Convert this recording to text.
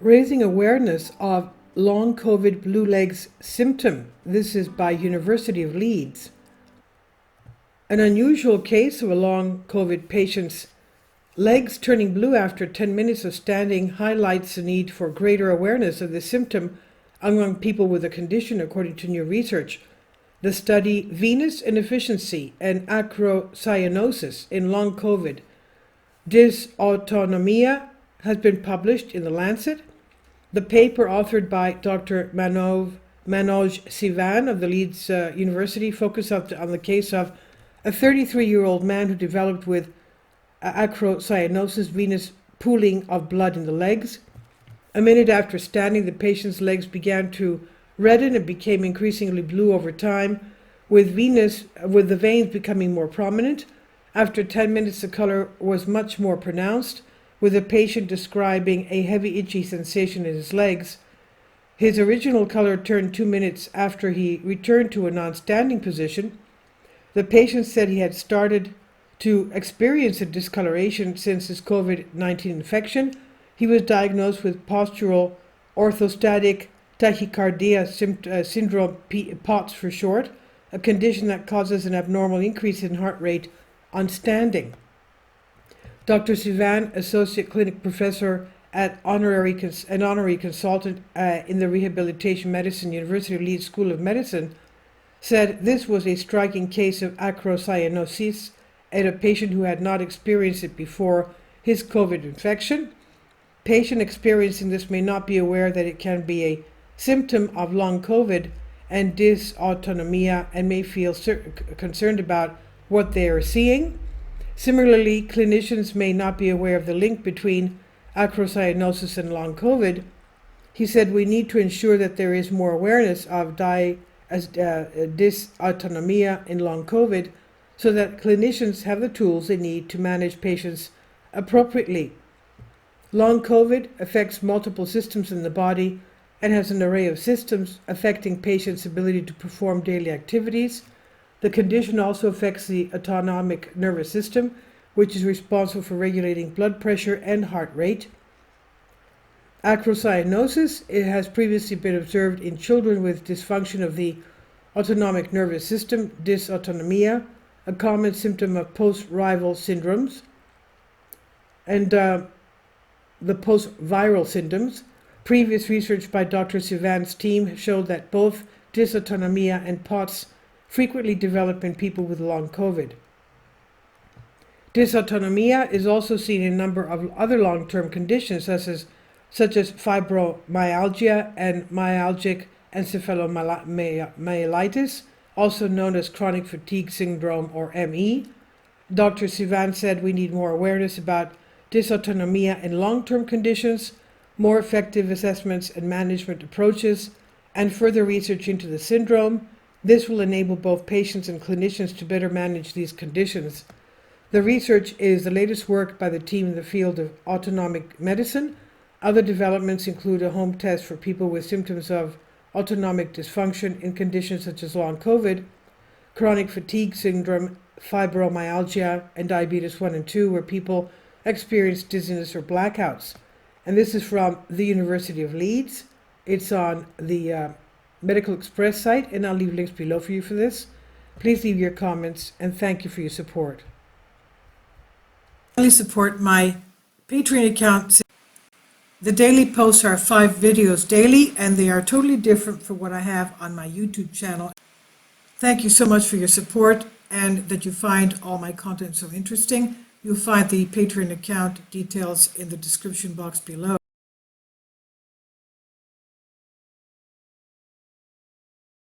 Raising awareness of long COVID blue legs symptom. This is by University of Leeds. An unusual case of a long COVID patient's legs turning blue after 10 minutes of standing highlights the need for greater awareness of the symptom among people with the condition, according to new research. The study Venous Inefficiency and Acrocyanosis in Long COVID Dysautonomia has been published in The Lancet. The paper, authored by Dr. Manoj Sivan of the Leeds University, focused on the case of a 33-year-old man who developed with acrocyanosis, venous pooling of blood in the legs. A minute after standing, the patient's legs began to redden and became increasingly blue over time, with the veins becoming more prominent. After 10 minutes, the color was much more pronounced, with the patient describing a heavy itchy sensation in his legs. His original color turned 2 minutes after he returned to a non-standing position. The patient said he had started to experience a discoloration since his COVID-19 infection. He was diagnosed with postural orthostatic tachycardia syndrome, POTS for short, a condition that causes an abnormal increase in heart rate on standing. Dr. Sivan, Associate Clinic Professor and honorary consultant in the Rehabilitation Medicine, University of Leeds School of Medicine, said this was a striking case of acrocyanosis in a patient who had not experienced it before his COVID infection. Patient experiencing this may not be aware that it can be a symptom of long COVID and dysautonomia and may feel concerned about what they are seeing. Similarly, clinicians may not be aware of the link between acrocyanosis and long COVID. He said we need to ensure that there is more awareness of dysautonomia in long COVID so that clinicians have the tools they need to manage patients appropriately. Long COVID affects multiple systems in the body and has an array of systems affecting patients' ability to perform daily activities. The condition also affects the autonomic nervous system, which is responsible for regulating blood pressure and heart rate. Acrocyanosis, it has previously been observed in children with dysfunction of the autonomic nervous system, dysautonomia, a common symptom of post-viral syndromes, and the post-viral symptoms. Previous research by Dr. Sivan's team showed that both dysautonomia and POTS frequently develop in people with long COVID. Dysautonomia is also seen in a number of other long-term conditions such as fibromyalgia and myalgic encephalomyelitis, also known as chronic fatigue syndrome or ME. Dr. Sivan said we need more awareness about dysautonomia in long-term conditions, more effective assessments and management approaches, and further research into the syndrome. This will enable both patients and clinicians to better manage these conditions. The research is the latest work by the team in the field of autonomic medicine. Other developments include a home test for people with symptoms of autonomic dysfunction in conditions such as long COVID, chronic fatigue syndrome, fibromyalgia, and diabetes 1 and 2, where people experience dizziness or blackouts. And this is from the University of Leeds. It's on the Medical Express site, and I'll leave links below for you for this. Please leave your comments, and thank you for your support. Please support my Patreon account. The daily posts are 5 videos daily, and they are totally different from what I have on my YouTube channel. Thank you so much for your support and that you find all my content so interesting. You'll find the Patreon account details in the description box below.